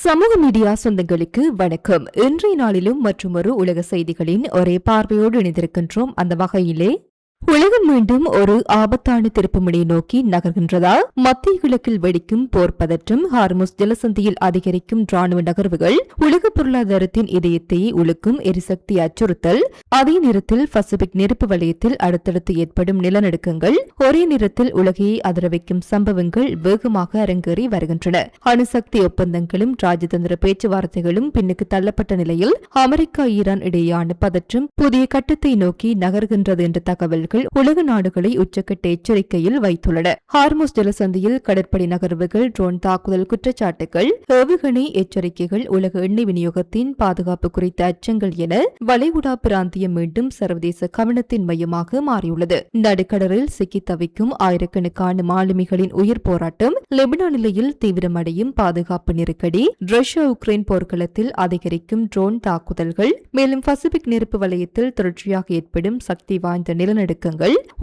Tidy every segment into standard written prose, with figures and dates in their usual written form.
சமூக மீடியா சொந்தங்களுக்கு வணக்கம். இன்றைய நாளிலும் மற்றுமொரு உலக செய்திகளின் ஒரே பார்வையோடு இணைந்திருக்கின்றோம். அந்த வகையிலே உலகம் மீண்டும் ஒரு ஆபத்தான திருப்புமுனையை நோக்கி நகர்கின்றதா? மத்திய கிழக்கில் வெடிக்கும் போர் பதற்றம், ஹார்முஸ் ஜலசந்தியில் அதிகரிக்கும் ராணுவ நகர்வுகள், உலக பொருளாதாரத்தின் இதயத்தை உலுக்கும் எரிசக்தி அச்சுறுத்தல், அதே நேரத்தில் பசிபிக் நெருப்பு வலயத்தில் அடுத்தடுத்து ஏற்படும் நிலநடுக்கங்கள், ஒரே நேரத்தில் உலகையை அதிரவைக்கும் சம்பவங்கள் வேகமாக அரங்கேறி வருகின்றன. அணுசக்தி ஒப்பந்தங்களும் ராஜதந்திர பேச்சுவார்த்தைகளும் பின்னுக்கு தள்ளப்பட்ட நிலையில் அமெரிக்கா ஈரான் இடையேயான பதற்றம் புதிய கட்டத்தை நோக்கி நகர்கின்றது என்ற தகவல் உலக நாடுகளை உச்சக்கட்ட எச்சரிக்கையில் வைத்துள்ளன. ஹார்முஸ் ஜலசந்தியில் கடற்படை நகர்வுகள், ட்ரோன் தாக்குதல் குற்றச்சாட்டுகள், ஏவுகணை எச்சரிக்கைகள், உலக எண்ணெய் விநியோகத்தின் பாதுகாப்பு குறித்த அச்சங்கள் என வளைகுடா பிராந்தியம் மீண்டும் சர்வதேச கவனத்தின் மையமாக மாறியுள்ளது. நடுக்கடலில் சிக்கி தவிக்கும் ஆயிரக்கணக்கான மாலுமிகளின் உயிர் போராட்டம், லெபனான் நிலையில் தீவிரமடையும் பாதுகாப்பு நெருக்கடி, ரஷ்யா உக்ரைன் போர்க்களத்தில் அதிகரிக்கும் ட்ரோன் தாக்குதல்கள், மேலும் பசிபிக் நெருப்பு வலயத்தில் தொடர்ச்சியாக ஏற்படும் சக்தி வாய்ந்த நிலநடுக்கங்கள்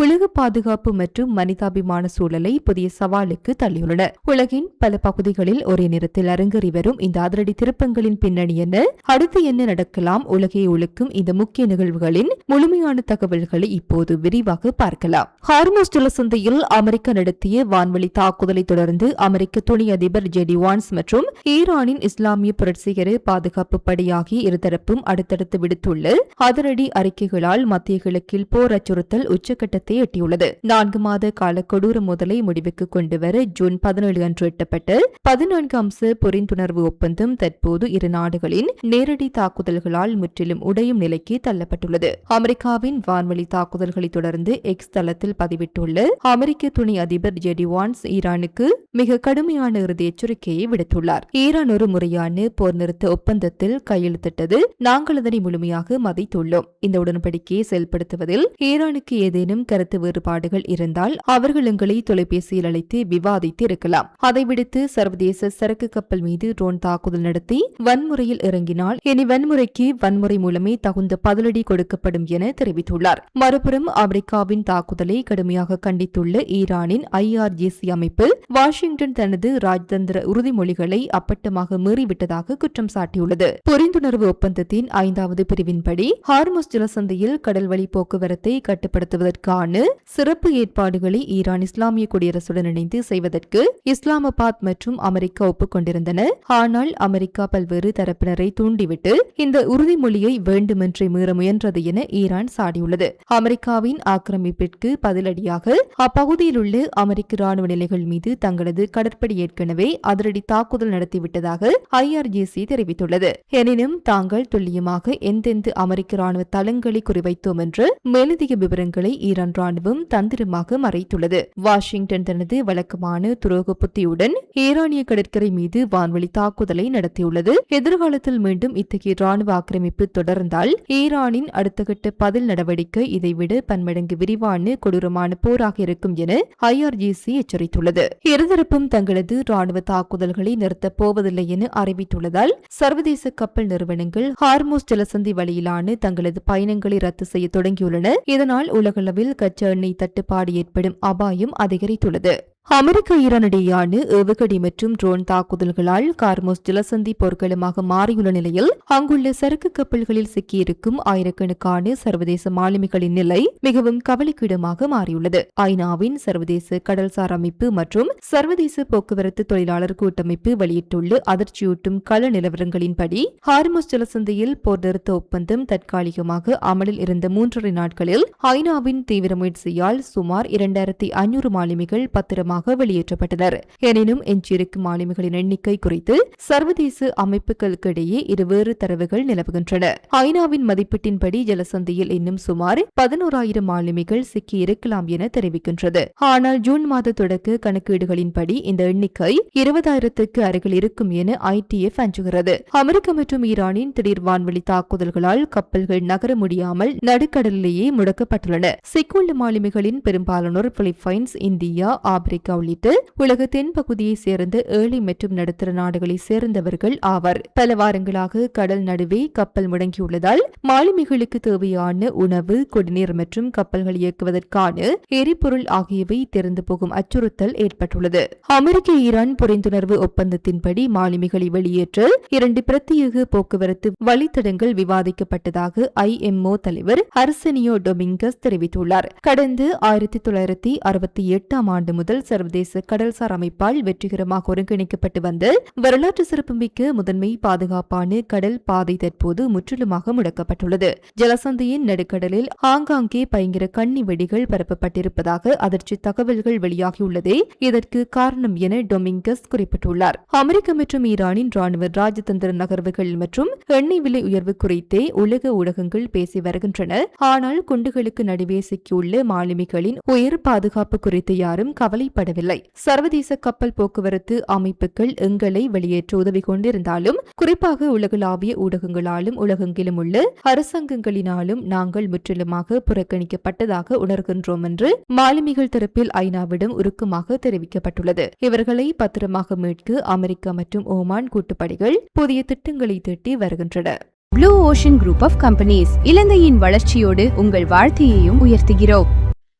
உலக பாதுகாப்பு மற்றும் மனிதாபிமான சூழலை புதிய சவாலுக்கு தள்ளியுள்ளன. உலகின் பல பகுதிகளில் ஒரே நேரத்தில் அரங்கேறி வரும் இந்த அதிரடி திருப்பங்களின் பின்னணி என்ன? அடுத்து என்ன நடக்கலாம்? உலகை உலுக்கும் இந்த முக்கிய நிகழ்வுகளின் முழுமையான தகவல்களை இப்போது விரிவாக பார்க்கலாம். ஹார்முஸ் ஜலசந்தியில் அமெரிக்கா நடத்திய வான்வழி தாக்குதலை தொடர்ந்து அமெரிக்க துணை அதிபர் ஜெடி வான்ஸ் மற்றும் ஈரானின் இஸ்லாமிய புரட்சிகர பாதுகாப்பு படை ஆகிய இருதரப்பும் அடுத்தடுத்து விடுத்துள்ள அதிரடி அறிக்கைகளால் மத்திய கிழக்கில் போர் அச்சுறுத்தல் உச்சகட்டத்தை எட்டியுள்ளது. 4 மாத கால கொடூர மோதலை முடிவுக்கு கொண்டுவர ஜூன் 17 அன்று எட்டப்பட்ட 14 அம்ச புரிந்துணர்வு ஒப்பந்தம் தற்போது இரு நாடுகளின் நேரடி தாக்குதல்களால் முற்றிலும் உடையும் நிலைக்கு தள்ளப்பட்டுள்ளது. அமெரிக்காவின் வான்வழி தாக்குதல்களை தொடர்ந்து எக்ஸ் தளத்தில் பதிவிட்டுள்ள அமெரிக்க துணை அதிபர் ஜெடி வான்ஸ் ஈரானுக்கு மிக கடுமையான இறுதி எச்சரிக்கையை விடுத்துள்ளார். ஈரான் ஒரு முறையான போர் நிறுத்த ஒப்பந்தத்தில் கையெழுத்திட்டது. நாங்கள் அதனை முழுமையாக மதித்துள்ளோம். இந்த உடன்படிக்கையை செயல்படுத்துவதில் ஈரானுக்கு ஏதேனும் கருத்து வேறுபாடுகள் இருந்தால் அவர்கள் எங்களை தொலைபேசியில் அழைத்து விவாதித்து இருக்கலாம். அதை விடுத்து சர்வதேச சரக்கு கப்பல் மீது ட்ரோன் தாக்குதல் நடத்தி வன்முறையில் இறங்கினால் இனி வன்முறைக்கு வன்முறை மூலமே தகுந்த பதிலடி கொடுக்கப்படும் என தெரிவித்துள்ளார். மறுபுறம் அமெரிக்காவின் தாக்குதலை கடுமையாக கண்டித்துள்ள ஈரானின் IRGC அமைப்பு வாஷிங்டன் தனது ராஜதந்திர உறுதிமொழிகளை அப்பட்டமாக மீறிவிட்டதாக குற்றம் சாட்டியுள்ளது. புரிந்துணர்வு ஒப்பந்தத்தின் 5வது பிரிவின்படி ஹார்முஸ் ஜலசந்தியில் கடல்வழி போக்குவரத்தை கட்டுப்படுத்துவதற்கான சிறப்பு ஏற்பாடுகளை ஈரான் இஸ்லாமிய குடியரசுடன் இணைந்து செய்வதற்கு இஸ்லாமாபாத் மற்றும் அமெரிக்கா ஒப்புக்கொண்டிருந்தன. ஆனால் அமெரிக்கா பல்வேறு தரப்பினரை தூண்டிவிட்டு இந்த உறுதிமொழியை வேண்டுமென்றே மீற முயன்றது என ஈரான் சாடியுள்ளது. அமெரிக்காவின் ஆக்கிரமிப்பிற்கு பதிலடியாக அப்பகுதியில் உள்ள அமெரிக்க ராணுவ நிலைகள் மீது தங்களது கடற்படை ஏற்கனவே அதிரடி தாக்குதல் நடத்திவிட்டதாக IRGC தெரிவித்துள்ளது. எனினும் தாங்கள் துல்லியமாக எந்தெந்த அமெரிக்க ராணுவ தளங்களை குறிவைத்தோம் என்று மேலதிக விவரங்களை ஈரான் ராணுவம் தந்திரமாக மறைத்துள்ளது. வாஷிங்டன் தனது வழக்கமான துரோக புத்தியுடன் ஈரானிய கடற்கரை மீது வான்வழி தாக்குதலை நடத்தியுள்ளது. எதிர்காலத்தில் மீண்டும் இத்தகைய ராணுவ ஆக்கிரமிப்பு தொடர்ந்தால் ஈரானின் அடுத்த கட்ட பதில் நடவடிக்கை இதைவிட பன்மடங்கு விரிவான கொடூரமான போராக இருக்கும் என IRGC எச்சரித்துள்ளது. இருதரப்பும் தங்களது ராணுவ தாக்குதல்களை நிறுத்தப் போவதில்லை என அறிவித்துள்ளதால் சர்வதேச கப்பல் நிறுவனங்கள் ஹார்முஸ் ஜலசந்தி வழியிலான தங்களது பயணங்களை ரத்து செய்ய தொடங்கியுள்ளன. இதனால் உலகளவில் கச்சா எண்ணெய் தட்டுப்பாடு ஏற்படும் அபாயம் அதிகரித்துள்ளது. அமெரிக்க ஈரானிடையான ஏவுகணை மற்றும் ட்ரோன் தாக்குதல்களால் ஹார்முஸ் ஜலசந்தி போர்க்களமாக மாறியுள்ள நிலையில் அங்குள்ள சரக்கு கப்பல்களில் சிக்கியிருக்கும் ஆயிரக்கணக்கான சர்வதேச மாலுமிகளின் நிலை மிகவும் கவலைக்கிடமாக மாறியுள்ளது. ஐநாவின் சர்வதேச கடல்சார் அமைப்பு மற்றும் சர்வதேச போக்குவரத்து தொழிலாளர் கூட்டமைப்பு வெளியிட்டுள்ள அதிர்ச்சியூட்டும் கள நிலவரங்களின்படி ஹார்முஸ் ஜலசந்தியில் போர் நிறுத்த ஒப்பந்தம் தற்காலிகமாக அமலில் இருந்த 3.5 நாட்களில் ஐநாவின் தீவிர முயற்சியால் சுமார் 2500 மாலுமிகள் பத்திரமாக வெளியேற்றப்பட்டனர். எனினும் எஞ்சியிருக்கும் மாலுமிகளின் எண்ணிக்கை குறித்து சர்வதேச அமைப்புகளுக்கிடையே இருவேறு தரவுகள் நிலவுகின்றன. ஐநாவின் மதிப்பீட்டின்படி ஜலசந்தியில் இன்னும் சுமார் 11,000 மாலுமிகள் சிக்கி இருக்கலாம் என தெரிவிக்கின்றது. ஆனால் ஜூன் மாத தொடக்க கணக்கீடுகளின்படி இந்த எண்ணிக்கை 20,000க்கு அருகில் இருக்கும் என ITF அஞ்சுகிறது. அமெரிக்கா மற்றும் ஈரானின் திடீர் வான்வழி தாக்குதல்களால் கப்பல்கள் நகர முடியாமல் நடுக்கடலிலேயே முடக்கப்பட்டுள்ளன. சிக்குள்ள மாலுமிகளின் பெரும்பாலானோர் பிலிப்பைன்ஸ், இந்தியா, ஆப்பிரிக்கா, அமெரிக்கா உள்ளிட்ட உலக தென்பகுதியை சேர்ந்த ஏழை மற்றும் நடுத்தர நாடுகளை சேர்ந்தவர்கள் ஆவர். பல வாரங்களாக கடல் நடுவே கப்பல் முடங்கியுள்ளதால் மாலுமிகளுக்கு தேவையான உணவு, குடிநீர் மற்றும் கப்பல்கள் இயக்குவதற்கான எரிபொருள் ஆகியவை திறந்து போகும் அச்சுறுத்தல் ஏற்பட்டுள்ளது. அமெரிக்க ஈரான் புரிந்துணர்வு ஒப்பந்தத்தின்படி மாலுமிகளை வெளியேற்ற 2 பிரத்யேக போக்குவரத்து வழித்தடங்கள் விவாதிக்கப்பட்டதாக IMO தலைவர் அர்செனியோ டொமிங்கஸ் தெரிவித்துள்ளார். கடந்த 1968 ஆண்டு முதல் சர்வதேச கடல்சார் அமைப்பால் வெற்றிகரமாக ஒருங்கிணைக்கப்பட்டு வந்த வரலாற்று சிறப்புமிக்க முதன்மை பாதுகாப்பான கடல் பாதை தற்போது முற்றிலுமாக முடக்கப்பட்டுள்ளது. ஜலசந்தியின் நடுக்கடலில் ஆங்காங்கே பயங்கர கண்ணி வெடிகள் பரப்பப்பட்டிருப்பதாக அதிர்ச்சி தகவல்கள் வெளியாகியுள்ளதே இதற்கு காரணம் என டொமிங்கஸ் குறிப்பிட்டுள்ளார். அமெரிக்க மற்றும் ஈரானின் ராணுவ ராஜதந்திர நகர்வுகள் மற்றும் எண்ணெய் விலை உயர்வு குறித்தே உலக ஊடகங்கள் பேசி வருகின்றன. ஆனால் குண்டுகளுக்கு நடுவே சிக்கியுள்ள மாலுமிகளின் உயிர் பாதுகாப்பு குறித்து யாரும் கவலைப்படவில்லை. சர்வதேச கப்பல் போக்குவரத்து அமைப்புகள் எங்களை வெளியேற்ற உதவி கொண்டிருந்தாலும், குறிப்பாக உலகளாவிய ஊடகங்களாலும் உலகெங்கிலும் உள்ள அரசாங்கங்களினாலும் நாங்கள் முற்றிலுமாக புறக்கணிக்கப்பட்டதாக உணர்கின்றோம் என்று மாலுமிகள் தரப்பில் ஐநாவிடம் உருக்கமாக தெரிவிக்கப்பட்டுள்ளது. இவர்களை பத்திரமாக மீட்க அமெரிக்கா மற்றும் ஓமான் கூட்டுப்படைகள் புதிய திட்டங்களை தீட்டி வருகின்றன. Blue ocean group of companies இலங்கையின் வளர்ச்சியோடு உங்கள் வாழ்க்கையையும் உயர்த்துகிறோம்.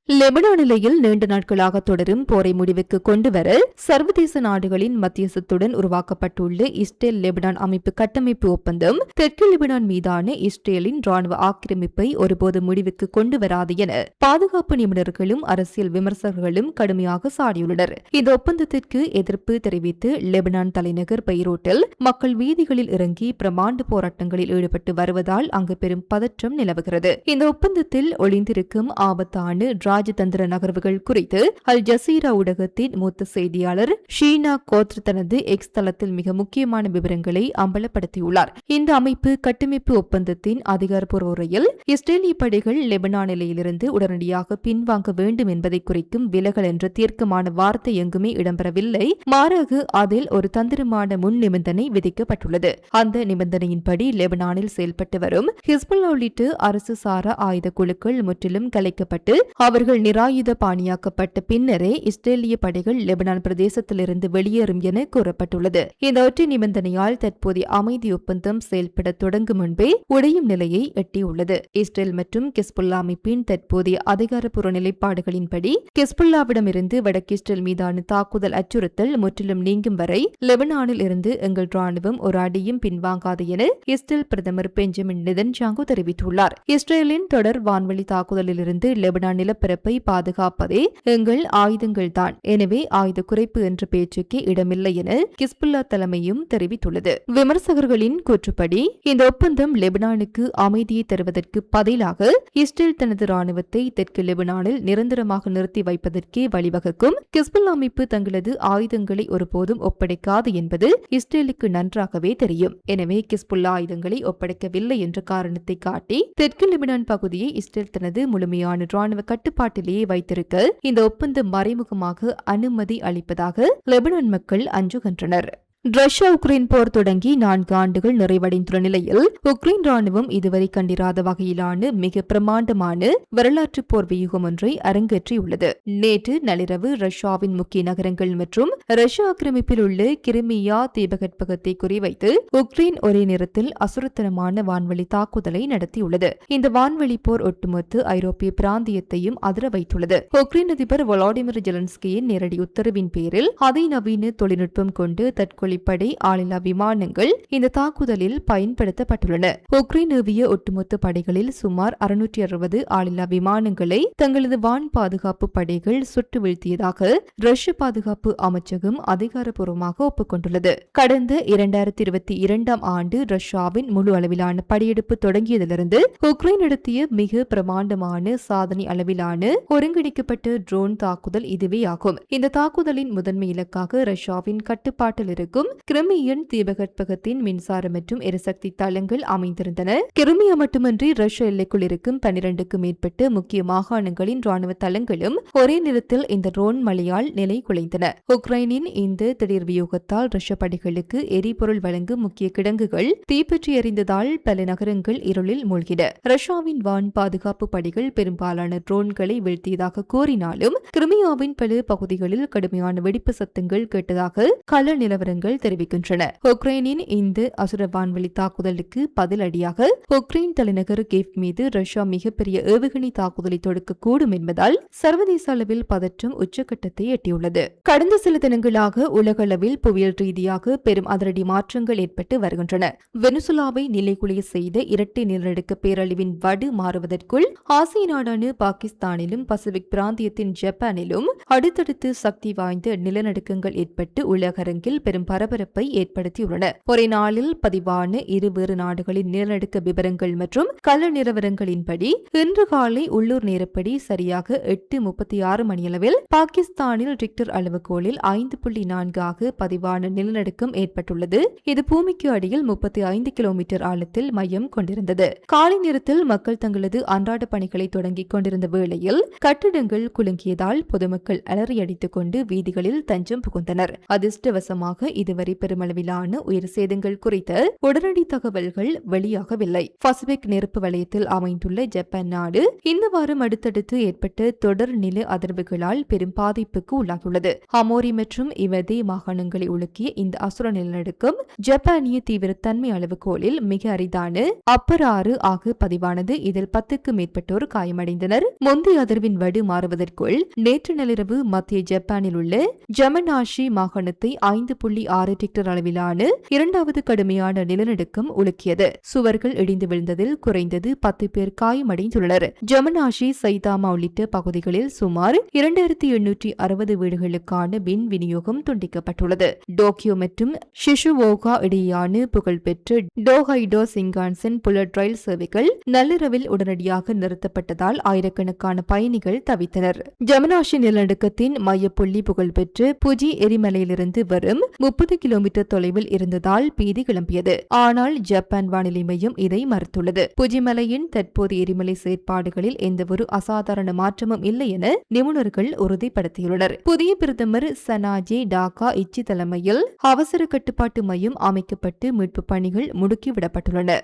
லெபனான் நிலையில் நீண்ட நாட்களாக தொடரும் போரை முடிவுக்கு கொண்டுவர சர்வதேச நாடுகளின் மத்தியஸ்தத்துடன் உருவாக்கப்பட்டுள்ள இஸ்ரேல் லெபனான் அமைப்பு கட்டமைப்பு ஒப்பந்தம் தெற்கு லெபனான் மீதான இஸ்ரேலின் ராணுவ ஆக்கிரமிப்பை ஒருபோது முடிவுக்கு கொண்டு வராது என பாதுகாப்பு நிபுணர்களும் அரசியல் விமர்சகர்களும் கடுமையாக சாடியுள்ளனர். இந்த ஒப்பந்தத்திற்கு எதிர்ப்பு தெரிவித்து லெபனான் தலைநகர் பெய்ரூட்டில் மக்கள் வீதிகளில் இறங்கி பிரமாண்ட போராட்டங்களில் ஈடுபட்டு வருவதால் அங்கு பெரும் பதற்றம் நிலவுகிறது. இந்த ஒப்பந்தத்தில் ஒளிந்திருக்கும் ஆபத்தான ராஜதந்திர நகர்வுகள் குறித்து அல் ஜசீரா ஊடகத்தின் மூத்த செய்தியாளர் ஷீனா கோத்ர் தனது எக்ஸ் தளத்தில் மிக முக்கியமான விவரங்களை அம்பலப்படுத்தியுள்ளார். இந்த அமைப்பு கட்டமைப்பு ஒப்பந்தத்தின் அதிகாரப்பூர்வ உரையில் இஸ்ரேலிய படைகள் லெபனான் நிலையிலிருந்து உடனடியாக பின்வாங்க வேண்டும் என்பதை குறிக்கும் விலகல் என்ற தீர்க்கமான வார்த்தை எங்குமே இடம்பெறவில்லை. மாறாக அதில் ஒரு தந்திரமான முன் நிபந்தனை விதிக்கப்பட்டுள்ளது. அந்த நிபந்தனையின்படி லெபனானில் செயல்பட்டு வரும் ஹிஸ்புல்லா உள்ளிட்ட அரசு சாரா ஆயுத குழுக்கள் முற்றிலும் கலைக்கப்பட்டு அவர்கள் நிராயுத பாணியாக்கப்பட்ட பின்னரே இஸ்ரேலிய படைகள் லெபனான் பிரதேசத்திலிருந்து வெளியேறும் என கூறப்பட்டுள்ளது. இந்த ஒற்றை நிபந்தனையால் தற்போதைய அமைதி ஒப்பந்தம் செயல்பட தொடங்கும் முன்பே உடையும் நிலையை எட்டியுள்ளது. இஸ்ரேல் மற்றும் ஹிஸ்புல்லா அமைப்பின் தற்போதைய அதிகாரப்பூர்வ நிலைப்பாடுகளின்படி ஹிஸ்புல்லாவிடமிருந்து வடக்கு இஸ்ரேல் மீதான தாக்குதல் அச்சுறுத்தல் முற்றிலும் நீங்கும் வரை லெபனானில் இருந்து எங்கள் ராணுவம் ஒரு அடியும் பின்வாங்காது என இஸ்ரேல் பிரதமர் பெஞ்சமின் நெதன்யாகு தெரிவித்துள்ளார். இஸ்ரேலின் தொடர் வான்வழி தாக்குதலிலிருந்து லெபனான் நிலப்பரப்பை பாதுகாப்பதே எங்கள் ஆயுதங்கள்தான். எனவே ஆயுத குறைப்பு என்ற பேச்சுக்கே இடமில்லை என ஹிஸ்புல்லா தலைமையும் தெரிவித்துள்ளது. விமர்சகர்களின் கூற்றுப்படி இந்த ஒப்பந்தம் லெபனானுக்கு அமைதியை தருவதற்கு பதிலாக இஸ்ரேல் தனது ராணுவத்தை தெற்கு லெபனானில் நிரந்தரமாக நிறுத்தி வைப்பதற்கே வழிவகுக்கும். ஹிஸ்புல்லா அமைப்பு தங்களது ஆயுதங்களை ஒருபோதும் ஒப்படைக்காது என்பது இஸ்ரேலுக்கு நன்றாகவே தெரியும். எனவே ஹிஸ்புல்லா ஆயுதங்களை ஒப்படைக்கவில்லை என்ற காரணத்தை காட்டி தெற்கு லெபனான் பகுதியை இஸ்ரேல் தனது முழுமையான ராணுவ கட்டுப்பாட்டிலேயே வைத்திருக்க இந்த ஒப்பந்தம் மறைமுகமாக அனுமதி அளிப்பதாக லெபனான் மக்கள் அஞ்சுகின்றனர். ரஷ்யா உக்ரைன் போர் தொடங்கி 4 ஆண்டுகள் நிறைவடைந்துள்ள நிலையில் உக்ரைன் ராணுவம் இதுவரை கண்டிராத வகையிலான மிக பிரமாண்டமான வரலாற்று போர் வியூகம் ஒன்றை அரங்கேற்றியுள்ளது. நேற்று நள்ளிரவு ரஷ்யாவின் முக்கிய நகரங்கள் மற்றும் ரஷ்யா ஆக்கிரமிப்பில் உள்ள கிரிமியா தீபகற்பகத்தை குறிவைத்து உக்ரைன் ஒரே நேரத்தில் அசுரத்தனமான வான்வழி தாக்குதலை நடத்தியுள்ளது. இந்த வான்வழி போர் ஒட்டுமொத்த ஐரோப்பிய பிராந்தியத்தையும் அதிர வைத்துள்ளது. உக்ரைன் அதிபர் வொலோடிமிர் ஜெலன்ஸ்கியின் நேரடி உத்தரவின் பேரில் அதிநவீன தொழில்நுட்பம் கொண்டு தற்கொலை படை ஆளில்லா விமானங்கள் இந்த தாக்குதலில் பயன்படுத்தப்பட்டுள்ளன. உக்ரைன் ஏவிய ஒட்டுமொத்த படைகளில் சுமார் 660 ஆளில்லா விமானங்களை தங்களது வான் பாதுகாப்பு படைகள் சுட்டு வீழ்த்தியதாக ரஷ்ய பாதுகாப்பு அமைச்சகம் அதிகாரப்பூர்வமாக ஒப்புக்கொண்டுள்ளது. கடந்த 2022 ஆண்டு ரஷ்யாவின் முழு அளவிலான படையெடுப்பு தொடங்கியதிலிருந்து உக்ரைன் நடத்திய மிக பிரமாண்டமான சாதனை அளவிலான ஒருங்கிணைக்கப்பட்ட ட்ரோன் தாக்குதல் இதுவே ஆகும். இந்த தாக்குதலின் முதன்மை இலக்காக ரஷ்யாவின் கட்டுப்பாட்டில் இருக்கும் மற்றும் கிரிமியன் தீபகற்பகத்தின் மின்சார மற்றும் எரிசக்தி தளங்கள் அமைந்திருந்தன. கிரிமியா மட்டுமின்றி ரஷ்ய எல்லைக்குள் இருக்கும் 12க்கும் மேற்பட்ட முக்கிய மாகாணங்களின் ராணுவ தளங்களும் ஒரே நேரத்தில் இந்த ட்ரோன் மழையால் நிலை குலைந்தன. உக்ரைனின் இந்த திடீர் வியூகத்தால் ரஷ்ய படைகளுக்கு எரிபொருள் வழங்கும் முக்கிய கிடங்குகள் தீப்பற்றி எறிந்ததால் பல நகரங்கள் இருளில் மூழ்கின. ரஷ்யாவின் வான் பாதுகாப்பு படைகள் பெரும்பாலான ட்ரோன்களை வீழ்த்தியதாக கூறினாலும் கிரிமியாவின் பல பகுதிகளில் கடுமையான வெடிப்பு சத்தங்கள் கேட்டதாக கள நிலவரங்கள் தெரிவிக்கின்றன. உக்ரைனின் இந்த அசுர வான்வெளி தாக்குதலுக்கு பதிலடியாக உக்ரைன் தலைநகர் கீவ் மீது ரஷ்யா மிகப்பெரிய ஏவுகணை தாக்குதலை தொடுக்கக்கூடும் என்பதால் சர்வதேச அளவில் பதற்றம் உச்சகட்டத்தை எட்டியுள்ளது. கடந்த சில தினங்களாக உலக அளவில் புவியியல் ரீதியாக பெரும் அதிரடி மாற்றங்கள் ஏற்பட்டு வருகின்றன. வெனிசுலாவை நிலைகுலைய செய்த இரட்டை நிலநடுக்க பேரழிவின் வடு மாறுவதற்குள் ஆசிய நாடான பாகிஸ்தானிலும் பசிபிக் பிராந்தியத்தின் ஜப்பானிலும் அடுத்தடுத்து சக்தி வாய்ந்த நிலநடுக்கங்கள் ஏற்பட்டு உலகரங்கில் பெரும் பரபரப்பை ஏற்படுத்தியுள்ளன. ஒரே நாளில் பதிவான இருவேறு நாடுகளின் நிலநடுக்க விவரங்கள் மற்றும் கள நிலவரங்களின்படி இன்று காலை உள்ளூர் நேரப்படி சரியாக 8:36 மணியளவில் பாகிஸ்தானில் ரிக்டர் அளவுகோலில் 5.4 ஆக பதிவான நிலநடுக்கம் ஏற்பட்டுள்ளது. இது பூமிக்கு அடியில் 35 கிலோமீட்டர் ஆழத்தில் மையம் கொண்டிருந்தது. காலை நேரத்தில் மக்கள் தங்களது அன்றாட பணிகளை தொடங்கிக் கொண்டிருந்த வேளையில் கட்டிடங்கள் குலுங்கியதால் பொதுமக்கள் அலறியடித்துக் கொண்டு வீதிகளில் தஞ்சம் புகுந்தனர். அதிர்ஷ்டவசமாக இதுவரை பெருமளவிலான உயிர் சேதங்கள் குறித்த உடனடி தகவல்கள் வெளியாகவில்லை. பசிபிக் நெருப்பு வலயத்தில் அமைந்துள்ள ஜப்பான் நாடு இந்த வாரம் அடுத்தடுத்து ஏற்பட்ட தொடர் நில அதிர்வுகளால் பெரும் பாதிப்புக்கு உள்ளாகியுள்ளது. ஹமோரி மற்றும் இவதே மாகாணங்களை உலுக்கிய இந்த அசுர நிலநடுக்கம் ஜப்பானிய தீவிரத்தன்மை அளவுகோலில் மிக அரிதான அப்பர் 6 ஆக பதிவானது. இதில் 10க்கு மேற்பட்டோர் காயமடைந்தனர். முந்தைய அதிர்வின் வடு மாறுவதற்குள் நேற்று நள்ளிரவு மத்திய ஜப்பானில் உள்ள ஜமனாஷி மாகாணத்தை 5.6 ரிக்டர் அளவிலான இரண்டாவது கடுமையான நிலநடுக்கம் உலுக்கியது. சுவர்கள் இடிந்து விழுந்ததில் குறைந்தது 10 பேர் காயமடைந்துள்ளனர். ஜமனாஷி, சைதாமா உள்ளிட்ட பகுதிகளில் சுமார் 2860 வீடுகளுக்கான மின் விநியோகம் துண்டிக்கப்பட்டுள்ளது. டோக்கியோ மற்றும் ஷிஷுவோகா இடையேயான புகழ்பெற்ற டோஹைடோ சிங்கான்சன் புல்லட் ரயில் சேவைகள் நள்ளிரவில் உடனடியாக நிறுத்தப்பட்டதால் ஆயிரக்கணக்கான பயணிகள் தவித்தனர். ஜமனாஷி நிலநடுக்கத்தின் மையப்புள்ளி புகழ்பெற்ற புஜி எரிமலையிலிருந்து வரும் 30 கிலோமீட்டர் தொலைவில் இருந்ததால் பீதி கிளம்பியது. ஆனால் ஜப்பான் வானிலை மையம் இதை மறுத்துள்ளது. புஜி மலையின் தற்போதைய எரிமலை செயற்பாடுகளில் எந்தவொரு அசாதாரண மாற்றமும் இல்லை என நிபுணர்கள் உறுதிப்படுத்தியுள்ளனர். புதிய பிரதமர் சனாஜே டாகா இச்சி தலைமையில் அவசர கட்டுப்பாட்டு மையம் அமைக்கப்பட்டு மீட்பு பணிகள் முடுக்கிவிடப்பட்டுள்ளன.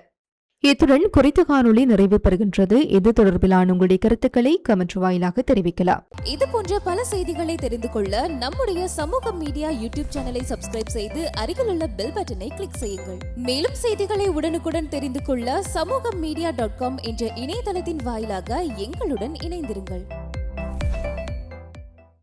இத்துடன் குறித்த காணொளி நிறைவு பெறுகின்றது. இது தொடர்பிலான உங்களுடைய கருத்துக்களை கமெண்ட் வாயிலாக தெரிவிக்கலாம். இது போன்ற பல செய்திகளை தெரிந்து கொள்ள நம்முடைய சமூக மீடியா யூடியூப் சேனலை சப்ஸ்கிரைப் செய்து அருகிலுள்ள பெல் பட்டனை கிளிக் செய்யுங்கள். மேலும் செய்திகளை உடனுக்குடன் தெரிந்து கொள்ள சமூகமீடியா.com என்ற இணையதளத்தின் வாயிலாக எங்களுடன் இணைந்திருங்கள்.